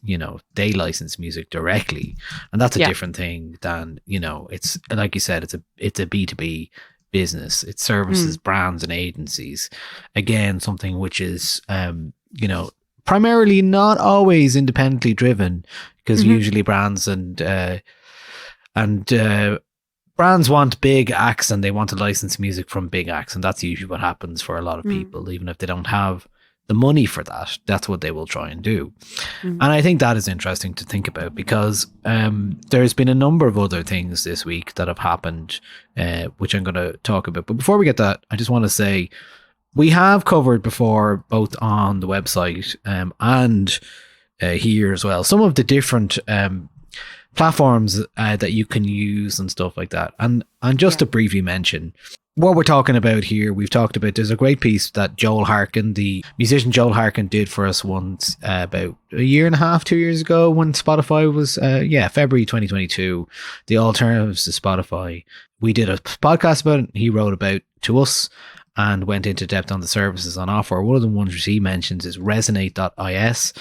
they license music directly, and that's a different thing than, it's like you said, it's a B2B business. It services brands and agencies. Again, something which is, primarily not always independently driven, because usually brands and brands want big acts, and they want to license music from big acts, and that's usually what happens for a lot of people. Even if they don't have the money for that, that's what they will try and do. And I think that is interesting to think about, because there's been a number of other things this week that have happened, which I'm going to talk about. But before we get that, I just want to say we have covered before, both on the website and here as well, some of the different platforms that you can use and stuff like that. And just to briefly mention what we're talking about here, we've talked about, there's a great piece that Joel Harkin, the musician Joel Harkin, did for us once about a year and a half, 2 years ago, when Spotify was, February 2022, the alternatives to Spotify. We did a podcast about it. He wrote about to us and went into depth on the services on offer. One of the ones he mentions is Resonate.is.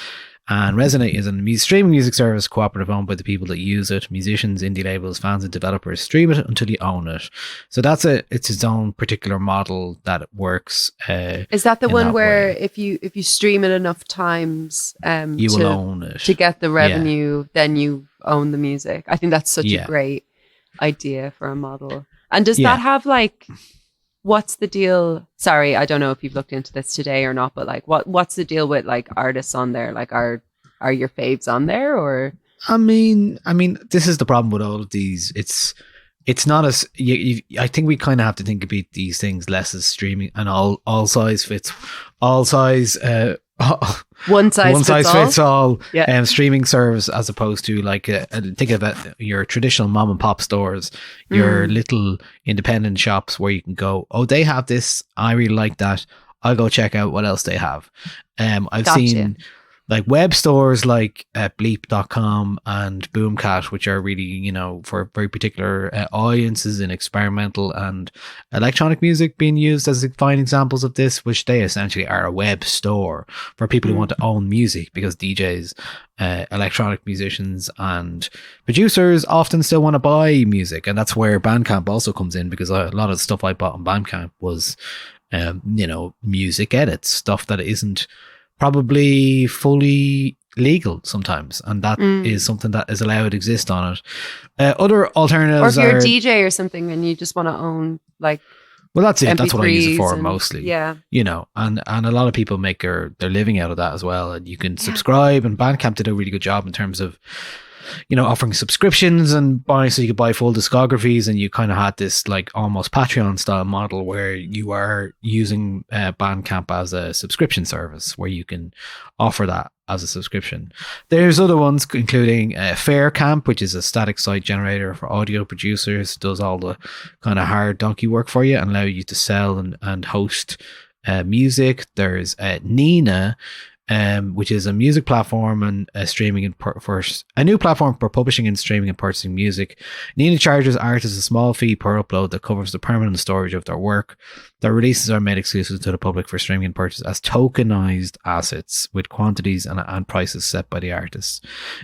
And Resonate is a streaming music service cooperative owned by the people that use it. Musicians, indie labels, fans and developers stream it until you own it. So it's its own particular model that it works. Is that the one where if you stream it enough times, you will own it to get the revenue, then you own the music? I think that's such a great idea for a model. And does that have what's the deal? Sorry, I don't know if you've looked into this today or not, but what's the deal with artists on there? Are your faves on there, or? I mean, this is the problem with all of these. It's not as I think we kind of have to think about these things less as streaming and all size fits all size. One size fits all streaming service, as opposed to think of it, your traditional mom and pop stores, your little independent shops where you can go, oh, they have this, I really like that, I'll go check out what else they have. I've seen web stores like bleep.com and Boomcat, which are really, for very particular audiences in experimental and electronic music, being used as fine examples of this, which they essentially are a web store for people who want to own music, because DJs, electronic musicians and producers often still want to buy music. And that's where Bandcamp also comes in, because a lot of the stuff I bought on Bandcamp was, music edits, stuff that isn't probably fully legal sometimes, and that is something that is allowed to exist on it. Other alternatives, or if you're a DJ or something and you just want to own well, that's it. MP3s, that's what I use it for mostly. And a lot of people make their living out of that as well, and you can subscribe. And Bandcamp did a really good job in terms of offering subscriptions and buy, so you could buy full discographies, and you kind of had this like almost Patreon style model where you are using Bandcamp as a subscription service where you can offer that as a subscription. There's other ones, including Faircamp, which is a static site generator for audio producers, does all the kind of hard donkey work for you and allow you to sell and host music. There's Nina, which is a music platform and streaming and a new platform for publishing and streaming and purchasing music. Nina charges artists a small fee per upload that covers the permanent storage of their work. Their releases are made exclusive to the public for streaming and purchase as tokenized assets with quantities and prices set by the artists.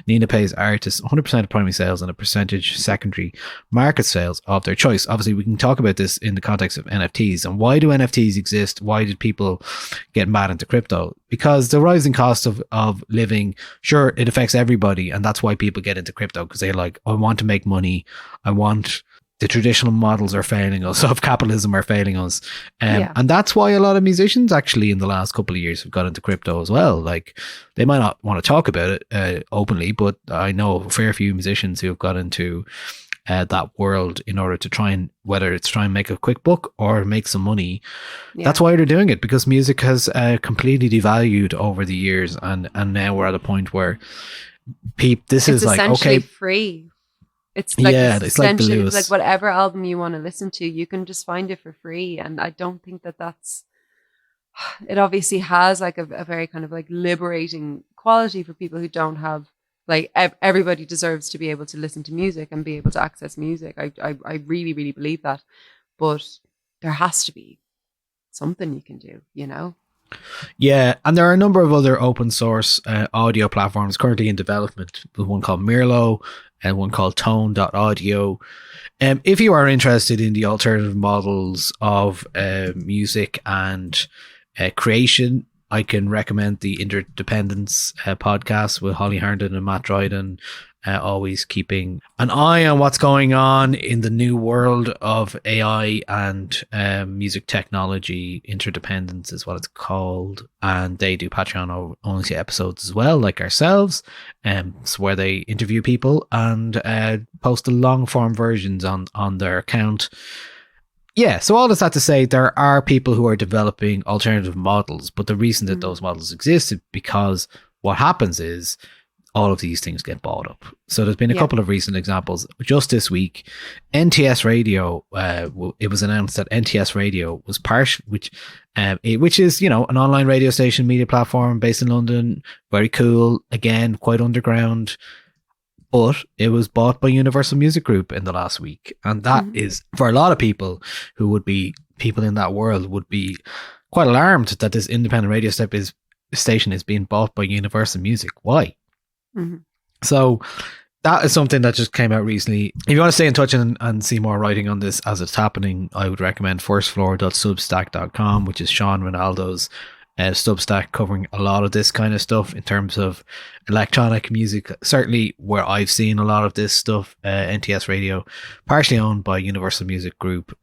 Nina pays artists 100% of primary sales and a percentage secondary market sales of their choice. Obviously, we can talk about this in the context of NFTs. And why do NFTs exist? Why did people get mad into crypto? Because the rising cost of living, sure, it affects everybody. And that's why people get into crypto, because they're like, I want to make money. The traditional models are failing us, of capitalism are failing us. And that's why a lot of musicians actually in the last couple of years have got into crypto as well. Like, they might not want to talk about it openly, but I know a fair few musicians who have got into that world in order to try and, whether it's try and make a quick buck or make some money. That's why they're doing it, because music has completely devalued over the years. And now we're at a point where this is like, okay, free. It's like, it's like the Lewis. It's like whatever album you want to listen to, you can just find it for free. And I don't think that's, it obviously has like a very kind of like liberating quality for people who don't have, like, everybody deserves to be able to listen to music and be able to access music. I really, really believe that. But there has to be something you can do, Yeah, and there are a number of other open source audio platforms currently in development. There's one called Mirlo and one called Tone.audio. If you are interested in the alternative models of music and creation, I can recommend the Interdependence podcast with Holly Herndon and Matt Dryden. Always keeping an eye on what's going on in the new world of AI and music technology. Interdependence is what it's called, and they do Patreon only episodes as well, like ourselves. It's where they interview people and post the long form versions on their account. Yeah, so all this that to say, there are people who are developing alternative models, but the reason that those models exist is because what happens is all of these things get bought up. So there's been a couple of recent examples. Just this week, NTS Radio, it was announced that NTS Radio was which is, an online radio station media platform based in London. Very cool. Again, quite underground. But it was bought by Universal Music Group in the last week. And that is, for a lot of people who would be people in that world, would be quite alarmed that this independent radio station is being bought by Universal Music. Why? So that is something that just came out recently. If you want to stay in touch and see more writing on this as it's happening, I would recommend firstfloor.substack.com, which is Sean Ronaldo's Substack, covering a lot of this kind of stuff in terms of electronic music. Certainly where I've seen a lot of this stuff, NTS Radio, partially owned by Universal Music Group.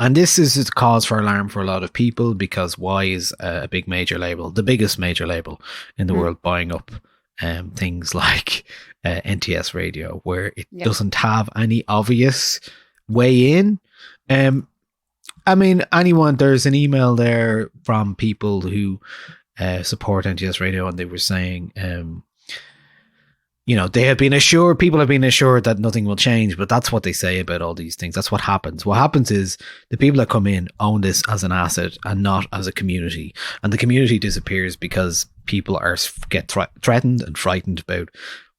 And this is a cause for alarm for a lot of people, because why is a big major label, the biggest major label in the world, buying up things like NTS Radio, where it doesn't have any obvious way in? I mean, there's an email there from people who support NTS Radio, and they were saying, people have been assured that nothing will change, but that's what they say about all these things. That's what happens. What happens is the people that come in own this as an asset and not as a community. And the community disappears because people get threatened and frightened about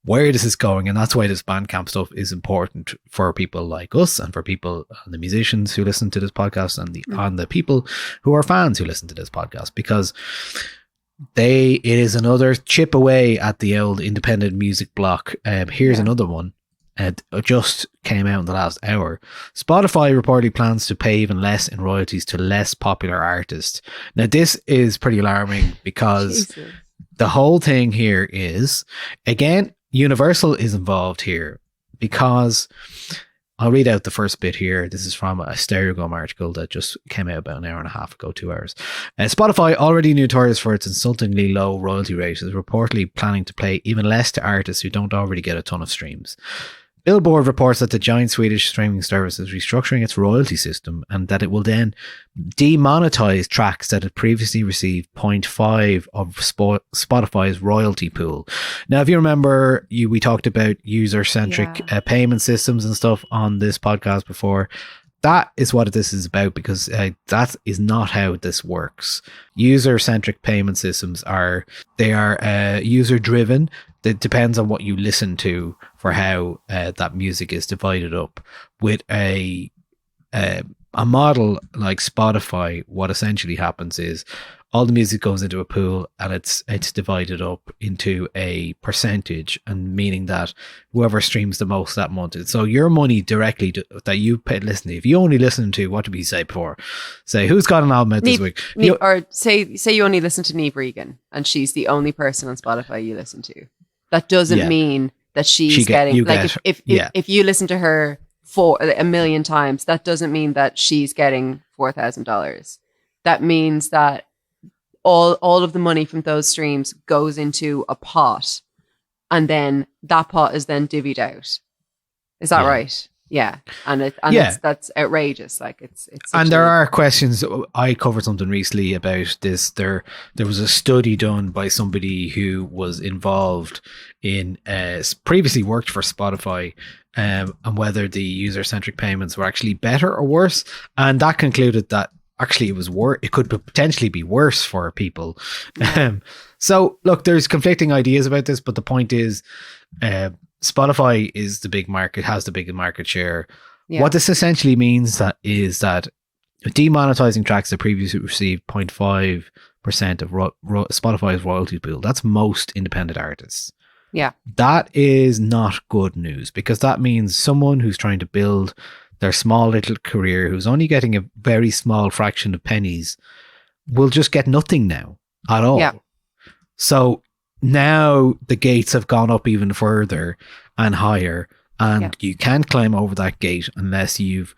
where this is going. And that's why this Bandcamp stuff is important for people like us, and for people, the musicians who listen to this podcast, and the people who are fans who listen to this podcast, because it is another chip away at the old independent music block. Here's another one. It just came out in the last hour. Spotify reportedly plans to pay even less in royalties to less popular artists. Now, this is pretty alarming, because the whole thing here is, again, Universal is involved here, because I'll read out the first bit here. This is from a Stereogum article that just came out about an hour and a half ago, 2 hours. Spotify, already notorious for its insultingly low royalty rate, is reportedly planning to pay even less to artists who don't already get a ton of streams. Billboard reports that the giant Swedish streaming service is restructuring its royalty system and that it will then demonetize tracks that had previously received 0.5 of Spotify's royalty pool. Now, if you remember, we talked about user-centric payment systems and stuff on this podcast before. That is what this is about, because that is not how this works. User-centric payment systems are user-driven. It depends on what you listen to for how that music is divided up. With a model like Spotify, what essentially happens is all the music goes into a pool and it's divided up into a percentage, and meaning that whoever streams the most that month. So your money directly that you listen to, if you only listen to, what did we say before? Say, who's got an album out this week? Or say you only listen to Niamh Regan and she's the only person on Spotify you listen to. That doesn't mean that she's getting, if you listen to her for a million times, that doesn't mean that she's getting $4,000. That means that all of the money from those streams goes into a pot, and then that pot is then divvied out. Is that right? Yeah, that's outrageous. Like it's and there are questions. I covered something recently about this. There was a study done by somebody who was involved in previously worked for Spotify, and whether the user-centric payments were actually better or worse, and that concluded that actually it was worse. It could potentially be worse for people. So look, there's conflicting ideas about this, but the point is, Spotify is the big market, has the big market share. Yeah. What this essentially means is that demonetizing tracks that previously received 0.5% of Spotify's royalty pool, that's most independent artists. Yeah. That is not good news, because that means someone who's trying to build their small little career, who's only getting a very small fraction of pennies, will just get nothing now at all. Yeah. So now the gates have gone up even further and higher, and you can't climb over that gate unless you've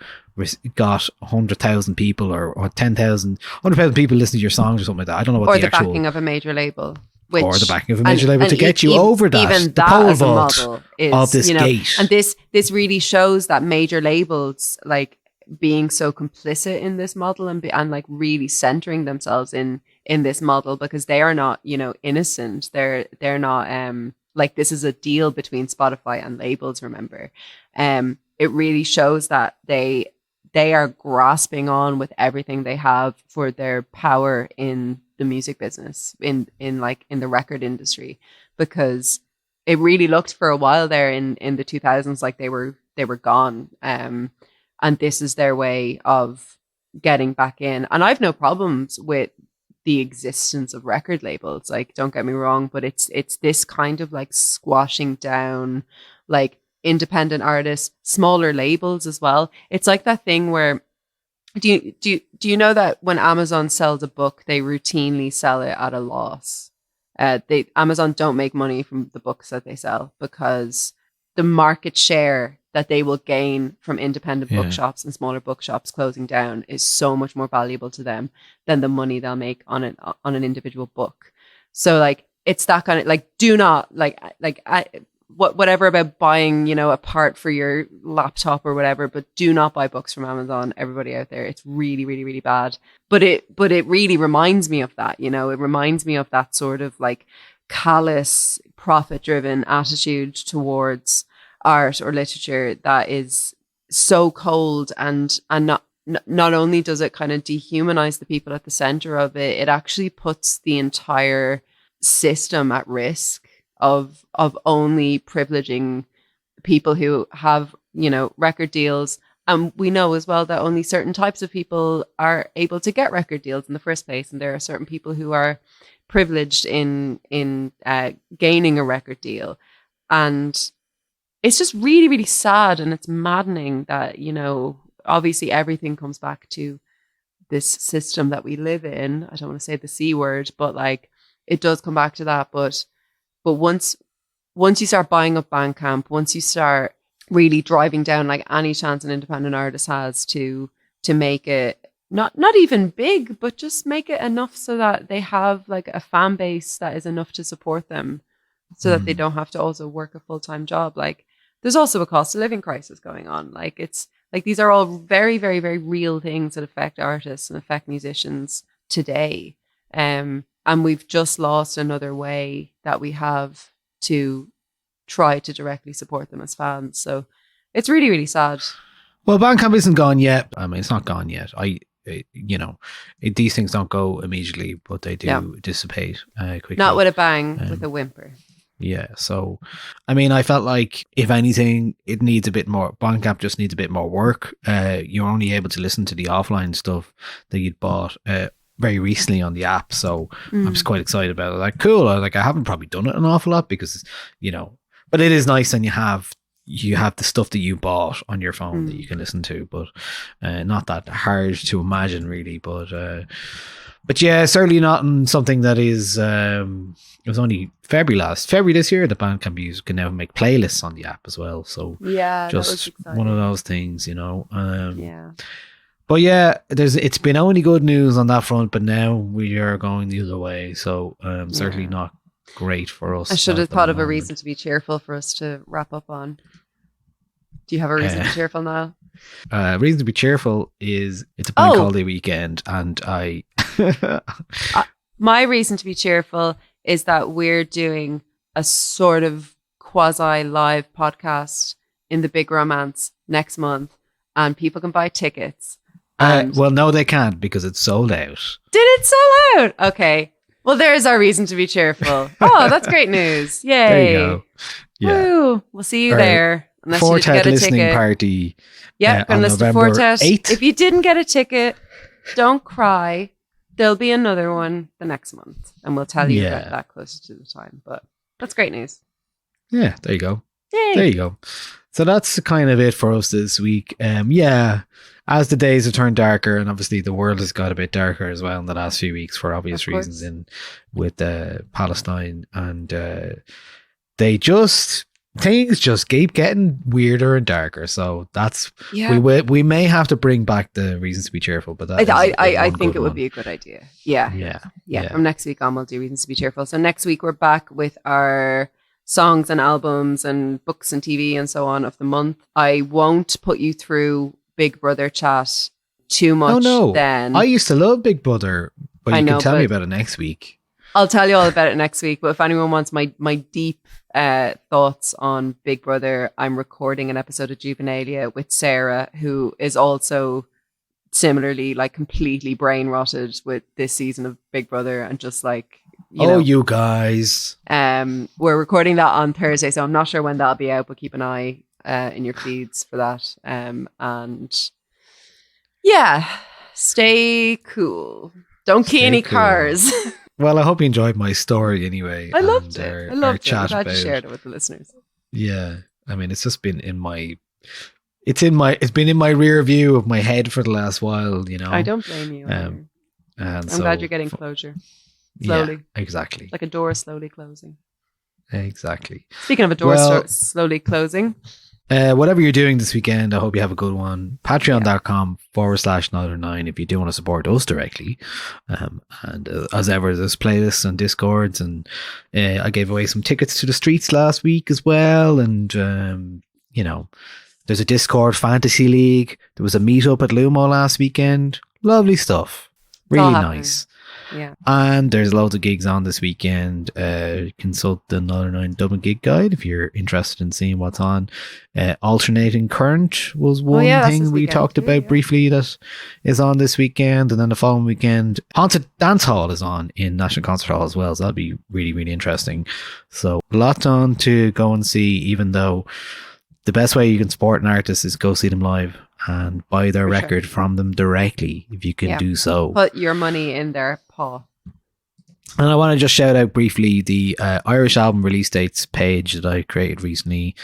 got 100,000 people or 10,000, 100,000 people listening to your songs or something like that. I don't know what the actual... backing of a major label. Or the backing of a major label to get you over that. Even the pole as vault a model is, of this gate. And this really shows that major labels, like, being so complicit in this model and like really centering themselves in this model, because they are not, innocent. They're not like, this is a deal between Spotify and labels, remember. It really shows that they are grasping on with everything they have for their power in the music business, in the record industry, because it really looked for a while there in the 2000s like they were gone. And this is their way of getting back in. And I've no problems with the existence of record labels. Like, don't get me wrong, but it's this kind of like squashing down, like, independent artists, smaller labels as well. It's like that thing where, do you know that when Amazon sells a book, they routinely sell it at a loss? Amazon don't make money from the books that they sell, because the market share that they will gain from independent bookshops and smaller bookshops closing down is so much more valuable to them than the money they'll make on an individual book. So like, it's that kind of like, do not whatever about buying, a part for your laptop or whatever, but do not buy books from Amazon, everybody out there. It's really, really, really bad. But it really reminds me of that, it reminds me of that sort of like callous, profit-driven attitude towards art or literature that is so cold, and not only does it kind of dehumanize the people at the center of it, it actually puts the entire system at risk of only privileging people who have, record deals. And we know as well that only certain types of people are able to get record deals in the first place. And there are certain people who are privileged in gaining a record deal. And it's just really, really sad. And it's maddening that, obviously everything comes back to this system that we live in. I don't want to say the C word, but like, it does come back to that. But once you start buying up Bandcamp, once you start really driving down like any chance an independent artist has to make it not even big, but just make it enough so that they have like a fan base that is enough to support them, so that they don't have to also work a full-time job. Like there's also a cost of living crisis going on. Like it's like these are all very, very, very real things that affect artists and affect musicians today. And we've just lost another way that we have to try to directly support them as fans. So it's really, really sad. Well, Bandcamp isn't gone yet. I mean, it's not gone yet. These things don't go immediately, but they do dissipate quickly. Not with a bang, with a whimper. Yeah. So, I mean, I felt like if anything, it needs a bit more. Bandcamp just needs a bit more work. You're only able to listen to the offline stuff that you'd bought very recently on the app. So I'm just quite excited about it. Like, cool. I haven't probably done it an awful lot because, but it is nice, and you have the stuff that you bought on your phone that you can listen to, but not that hard to imagine really. But yeah, certainly not in something that is. It was only February this year that Bandcamp users can now make playlists on the app as well. So yeah, just one of those things, yeah. But yeah, it's been only good news on that front, but now we are going the other way. So certainly not great for us. I should have thought of a reason to be cheerful for us to wrap up on. Do you have a reason to be cheerful now? Reason to be cheerful is it's a bank holiday weekend, and my reason to be cheerful is that we're doing a sort of quasi live podcast in the Big Romance next month, and people can buy tickets. Well, no, they can't because it's sold out. Did it sell out? Okay. Well, there's our reason to be cheerful. Oh, that's great news. Yay. There you go. Yeah. Woo. We'll see you there. Unless you didn't get a listening ticket. Party. Yep, going to listen to Fortet. 8th. If you didn't get a ticket, don't cry. There'll be another one the next month, and we'll tell you about that closer to the time. But that's great news. Yeah, there you go. Yay. There you go. So that's kind of it for us this week. As the days have turned darker, and obviously the world has got a bit darker as well in the last few weeks for obvious reasons with Palestine, and things just keep getting weirder and darker. So that's we may have to bring back the reasons to be cheerful, but I think it would be a good idea. Yeah. From next week on, we'll do reasons to be cheerful. So next week we're back with our songs and albums and books and TV and so on of the month. I won't put you through Big Brother chat too much. Oh no! Then I used to love Big Brother, but you can tell me about it next week. I'll tell you all about it next week. But if anyone wants my deep thoughts on Big Brother, I'm recording an episode of Juvenalia with Sarah, who is also similarly like completely brain rotted with this season of Big Brother, and just like you guys. We're recording that on Thursday, so I'm not sure when that'll be out, but keep an eye in your feeds for that. And yeah, stay cool. Don't key any cars. Well, I hope you enjoyed my story anyway. I loved it. I loved it. I'm glad you shared it with the listeners. Yeah, I mean, it's just been it's been in my rear view of my head for the last while. I don't blame you. And I'm glad you're getting closure. Slowly. Yeah, exactly. Like a door slowly closing. Exactly. Speaking of a door slowly closing. Whatever you're doing this weekend, I hope you have a good one. Patreon.com/Neither9 if you do want to support us directly. And as ever, there's playlists and Discords, and I gave away some tickets to the streets last week as well. And, there's a Discord fantasy league. There was a meetup at Lumo last weekend. Lovely stuff. Really nice. Yeah. And there's loads of gigs on this weekend. Consult the Neither9 Dublin gig guide if you're interested in seeing what's on. Alternating Current was one thing we talked about briefly that is on this weekend. And then the following weekend, Haunted Dance Hall is on in National Concert Hall as well. So that'll be really, really interesting. So a lot on to go and see, even though the best way you can support an artist is go see them live and buy their record from them directly if you can do so. Put your money in their paw. And I want to just shout out briefly the Irish album release dates page that I created recently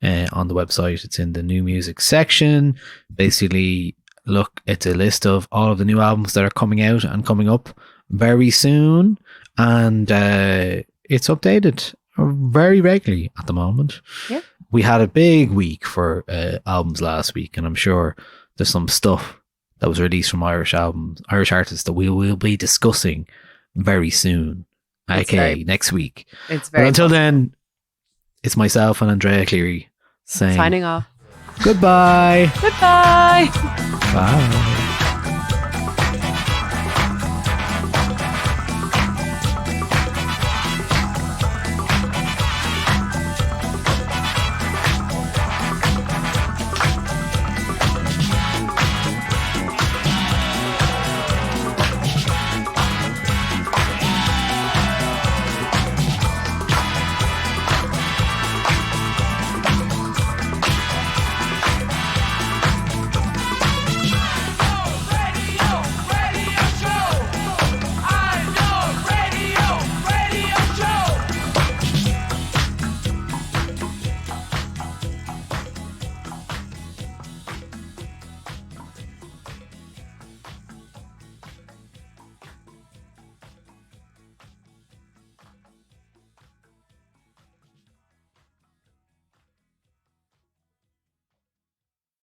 on the website. It's in the new music section. Basically, look, it's a list of all of the new albums that are coming out and coming up very soon. And it's updated very regularly at the moment. Yeah. we had a big week for albums last week, and I'm sure there's some stuff that was released from Irish artists that we will be discussing very soon, aka next week. It's very. But until then, it's myself and Andrea Cleary saying signing off. Goodbye. Goodbye. Bye.